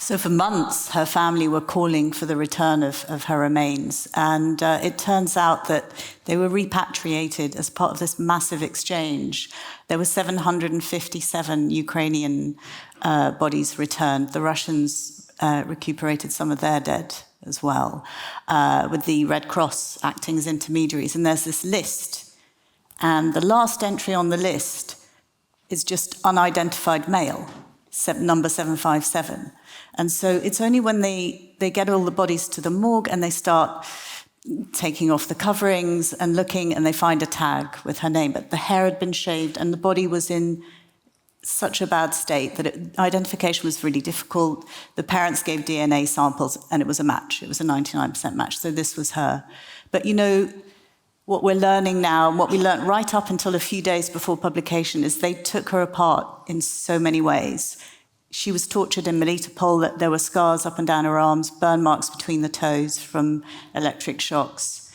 So for months, her family were calling for the return of her remains. And it turns out that they were repatriated as part of this massive exchange. There were 757 Ukrainian bodies returned. The Russians recuperated some of their dead as well, with the Red Cross acting as intermediaries. And there's this list. And the last entry on the list is just unidentified male, number 757. And so it's only when they get all the bodies to the morgue and they start taking off the coverings and looking, and they find a tag with her name. But the hair had been shaved and the body was in such a bad state that identification was really difficult. The parents gave DNA samples and it was a match. It was a 99% match. So this was her. But you know, what we're learning now, and what we learned right up until a few days before publication, is they took her apart in so many ways. She was tortured in Melitopol, that there were scars up and down her arms, burn marks between the toes from electric shocks.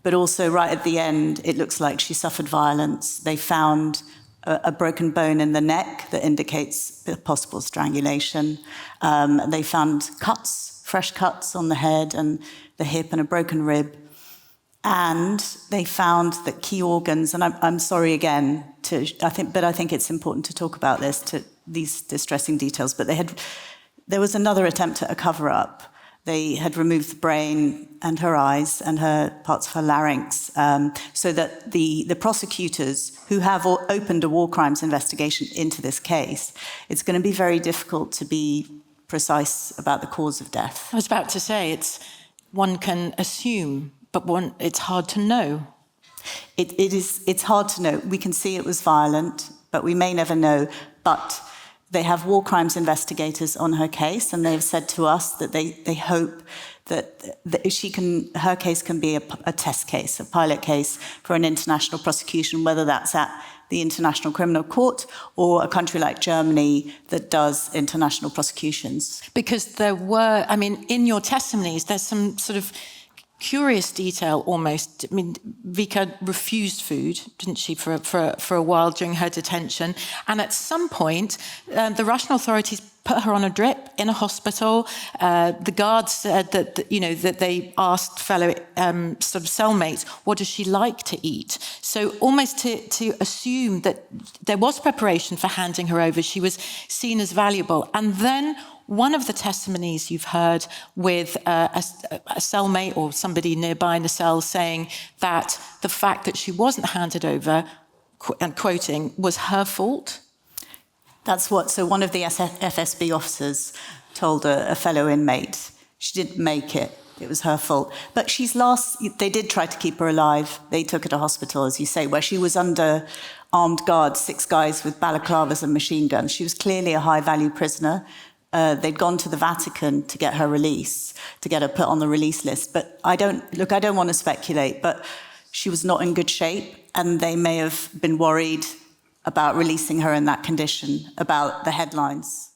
But also right at the end, it looks like she suffered violence. They found a broken bone in the neck that indicates possible strangulation. They found cuts, fresh cuts on the head and the hip and a broken rib. And they found that key organs, and I'm sorry again, but I think it's important to talk about these distressing details, but there was another attempt at a cover-up. They had removed the brain and her eyes and parts of her larynx, so that the prosecutors who have opened a war crimes investigation into this case, it's going to be very difficult to be precise about the cause of death. I was about to say, one can assume, but it's hard to know. It's hard to know. We can see it was violent, but we may never know. But they have war crimes investigators on her case, and they've said to us that they hope that her case can be a test case, a pilot case for an international prosecution, whether that's at the International Criminal Court or a country like Germany that does international prosecutions. Because in your testimonies, there's some sort of curious detail almost. I mean, Vika refused food, didn't she, for a while during her detention. And at some point, the Russian authorities put her on a drip in a hospital. The guards said that they asked fellow sort of cellmates, what does she like to eat? So almost to assume that there was preparation for handing her over, she was seen as valuable. And then one of the testimonies you've heard with a cellmate or somebody nearby in the cell saying that the fact that she wasn't handed over, and quoting, was her fault. So one of the FSB officers told a fellow inmate, she didn't make it, it was her fault. But they did try to keep her alive. They took her to hospital, as you say, where she was under armed guard, 6 guys with balaclavas and machine guns. She was clearly a high-value prisoner. They'd gone to the Vatican to get her release, to get her put on the release list. But I don't want to speculate, but she was not in good shape, and they may have been worried about releasing her in that condition, about the headlines.